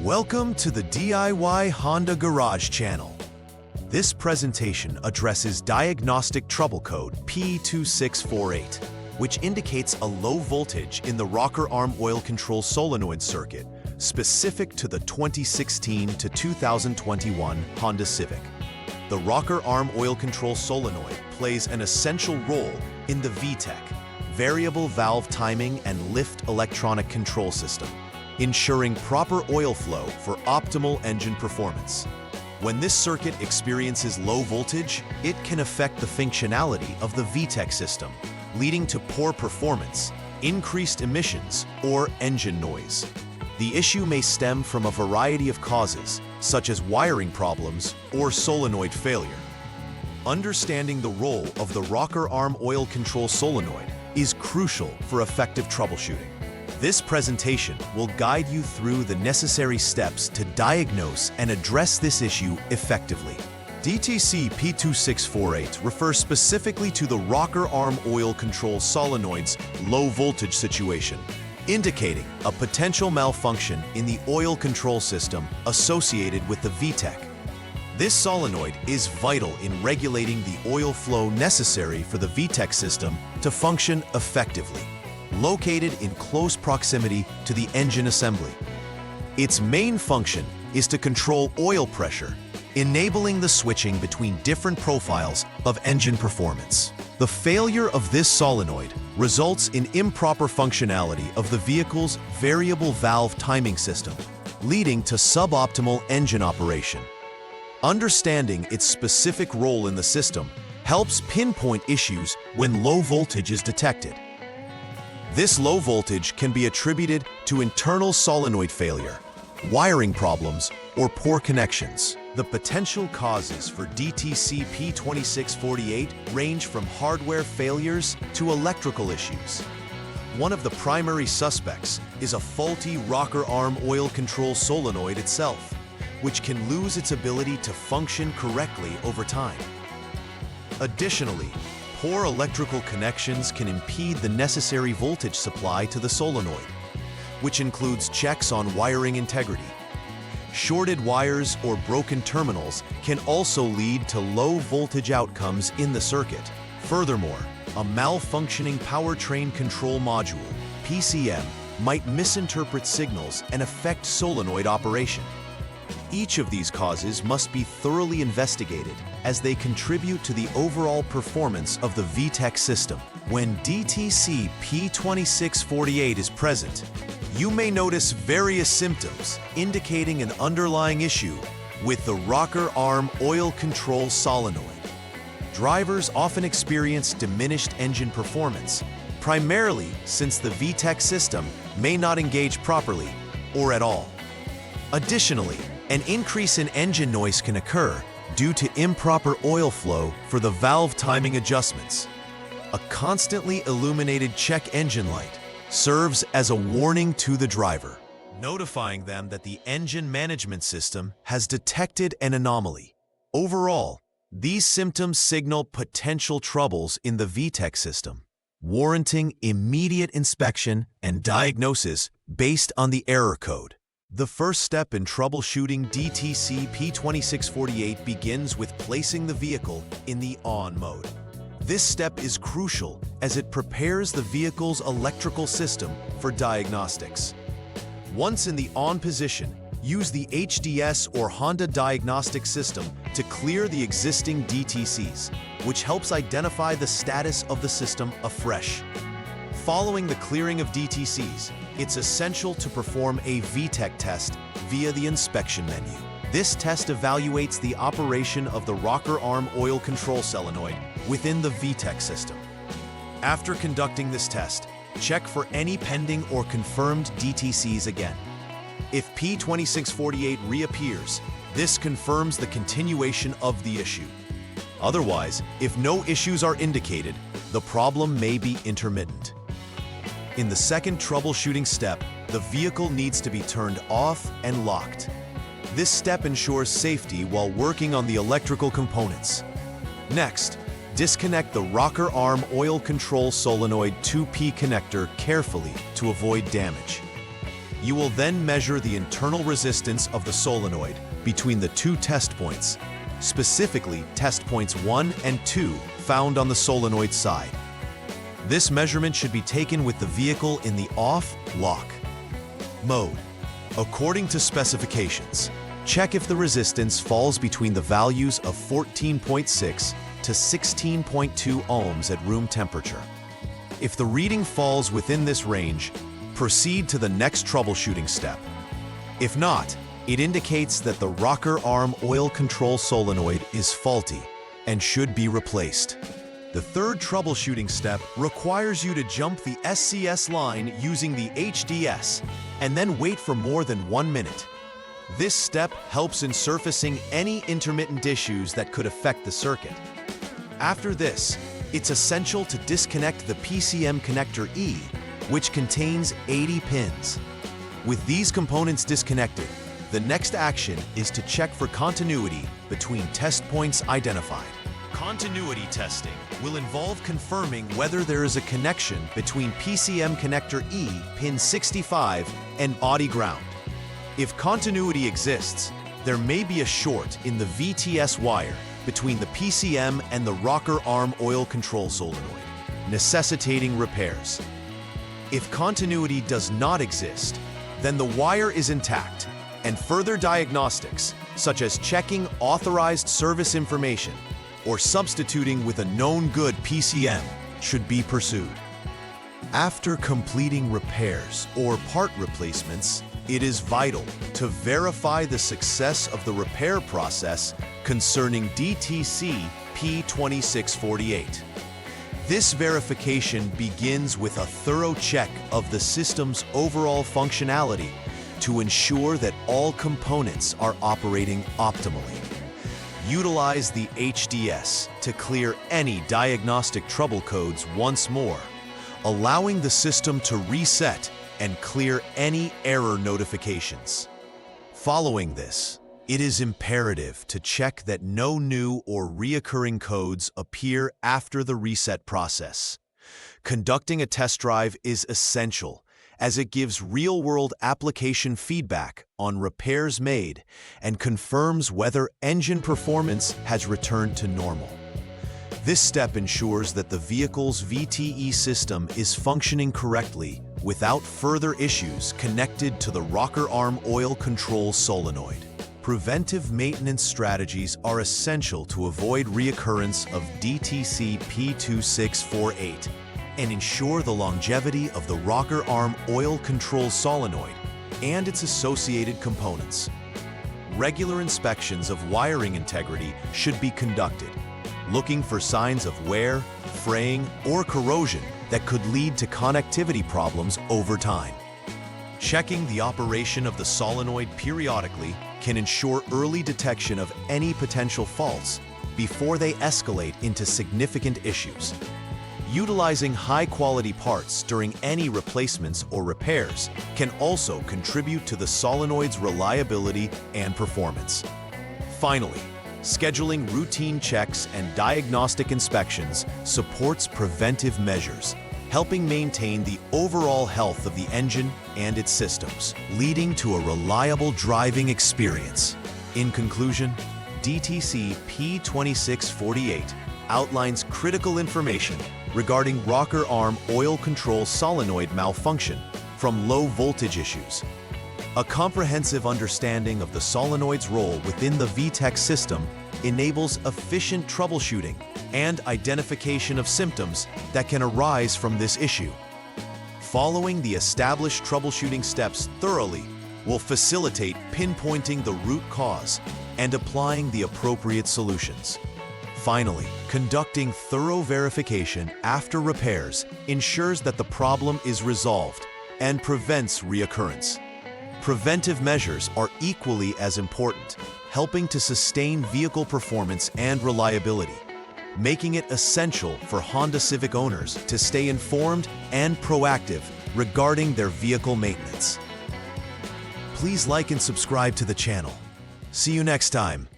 Welcome to the DIY Honda Garage channel. This presentation addresses Diagnostic Trouble Code P2648, which indicates a low voltage in the rocker arm oil control solenoid circuit specific to the 2016 to 2021 Honda Civic. The rocker arm oil control solenoid plays an essential role in the VTEC, variable valve timing and lift electronic control system, ensuring proper oil flow for optimal engine performance. When this circuit experiences low voltage, it can affect the functionality of the VTEC system, leading to poor performance, increased emissions, or engine noise. The issue may stem from a variety of causes, such as wiring problems or solenoid failure. Understanding the role of the rocker arm oil control solenoid is crucial for effective troubleshooting. This presentation will guide you through the necessary steps to diagnose and address this issue effectively. DTC P2648 refers specifically to the rocker arm oil control solenoid's low voltage situation, indicating a potential malfunction in the oil control system associated with the VTEC. This solenoid is vital in regulating the oil flow necessary for the VTEC system to function effectively, located in close proximity to the engine assembly. Its main function is to control oil pressure, enabling the switching between different profiles of engine performance. The failure of this solenoid results in improper functionality of the vehicle's variable valve timing system, leading to suboptimal engine operation. Understanding its specific role in the system helps pinpoint issues when low voltage is detected. This low voltage can be attributed to internal solenoid failure, wiring problems, or poor connections. The potential causes for DTC P2648 range from hardware failures to electrical issues. One of the primary suspects is a faulty rocker arm oil control solenoid itself, which can lose its ability to function correctly over time. Additionally, poor electrical connections can impede the necessary voltage supply to the solenoid, which includes checks on wiring integrity. Shorted wires or broken terminals can also lead to low voltage outcomes in the circuit. Furthermore, a malfunctioning powertrain control module, PCM, might misinterpret signals and affect solenoid operation. Each of these causes must be thoroughly investigated as they contribute to the overall performance of the VTEC system. When DTC P2648 is present, you may notice various symptoms indicating an underlying issue with the rocker arm oil control solenoid. Drivers often experience diminished engine performance, primarily since the VTEC system may not engage properly or at all. Additionally, an increase in engine noise can occur due to improper oil flow for the valve timing adjustments. A constantly illuminated check engine light serves as a warning to the driver, notifying them that the engine management system has detected an anomaly. Overall, these symptoms signal potential troubles in the VTEC system, warranting immediate inspection and diagnosis based on the error code. The first step in troubleshooting DTC P2648 begins with placing the vehicle in the on mode. This step is crucial as it prepares the vehicle's electrical system for diagnostics. Once in the on position, use the HDS or Honda Diagnostic system to clear the existing DTCs, which helps identify the status of the system afresh. Following the clearing of DTCs, it's essential to perform a VTEC test via the inspection menu. This test evaluates the operation of the rocker arm oil control solenoid within the VTEC system. After conducting this test, check for any pending or confirmed DTCs again. If P2648 reappears, this confirms the continuation of the issue. Otherwise, if no issues are indicated, the problem may be intermittent. In the second troubleshooting step, the vehicle needs to be turned off and locked. This step ensures safety while working on the electrical components. Next, disconnect the rocker arm oil control solenoid 2P connector carefully to avoid damage. You will then measure the internal resistance of the solenoid between the two test points, specifically test points 1 and 2 found on the solenoid side. This measurement should be taken with the vehicle in the off/lock mode. According to specifications, check if the resistance falls between the values of 14.6 to 16.2 ohms at room temperature. If the reading falls within this range, proceed to the next troubleshooting step. If not, it indicates that the rocker arm oil control solenoid is faulty and should be replaced. The third troubleshooting step requires you to jump the SCS line using the HDS and then wait for more than 1 minute. This step helps in surfacing any intermittent issues that could affect the circuit. After this, it's essential to disconnect the PCM connector E, which contains 80 pins. With these components disconnected, the next action is to check for continuity between test points identified. Continuity testing will involve confirming whether there is a connection between PCM connector E, pin 65, and body ground. If continuity exists, there may be a short in the VTS wire between the PCM and the rocker arm oil control solenoid, necessitating repairs. If continuity does not exist, then the wire is intact, and further diagnostics, such as checking authorized service information or substituting with a known good PCM, should be pursued. After completing repairs or part replacements, it is vital to verify the success of the repair process concerning DTC P2648. This verification begins with a thorough check of the system's overall functionality to ensure that all components are operating optimally. Utilize the HDS to clear any diagnostic trouble codes once more, allowing the system to reset and clear any error notifications. Following this, it is imperative to check that no new or reoccurring codes appear after the reset process. Conducting a test drive is essential, as it gives real-world application feedback on repairs made and confirms whether engine performance has returned to normal. This step ensures that the vehicle's VTE system is functioning correctly without further issues connected to the rocker arm oil control solenoid. Preventive maintenance strategies are essential to avoid reoccurrence of DTC P2648 and ensure the longevity of the rocker arm oil control solenoid and its associated components. Regular inspections of wiring integrity should be conducted, looking for signs of wear, fraying, or corrosion that could lead to connectivity problems over time. Checking the operation of the solenoid periodically can ensure early detection of any potential faults before they escalate into significant issues. Utilizing high-quality parts during any replacements or repairs can also contribute to the solenoid's reliability and performance. Finally, scheduling routine checks and diagnostic inspections supports preventive measures, helping maintain the overall health of the engine and its systems, leading to a reliable driving experience. In conclusion, DTC P2648 outlines critical information regarding rocker arm oil control solenoid malfunction from low voltage issues. A comprehensive understanding of the solenoid's role within the VTEC system enables efficient troubleshooting and identification of symptoms that can arise from this issue. Following the established troubleshooting steps thoroughly will facilitate pinpointing the root cause and applying the appropriate solutions. Finally, conducting thorough verification after repairs ensures that the problem is resolved and prevents reoccurrence. Preventive measures are equally as important, helping to sustain vehicle performance and reliability, making it essential for Honda Civic owners to stay informed and proactive regarding their vehicle maintenance. Please like and subscribe to the channel. See you next time.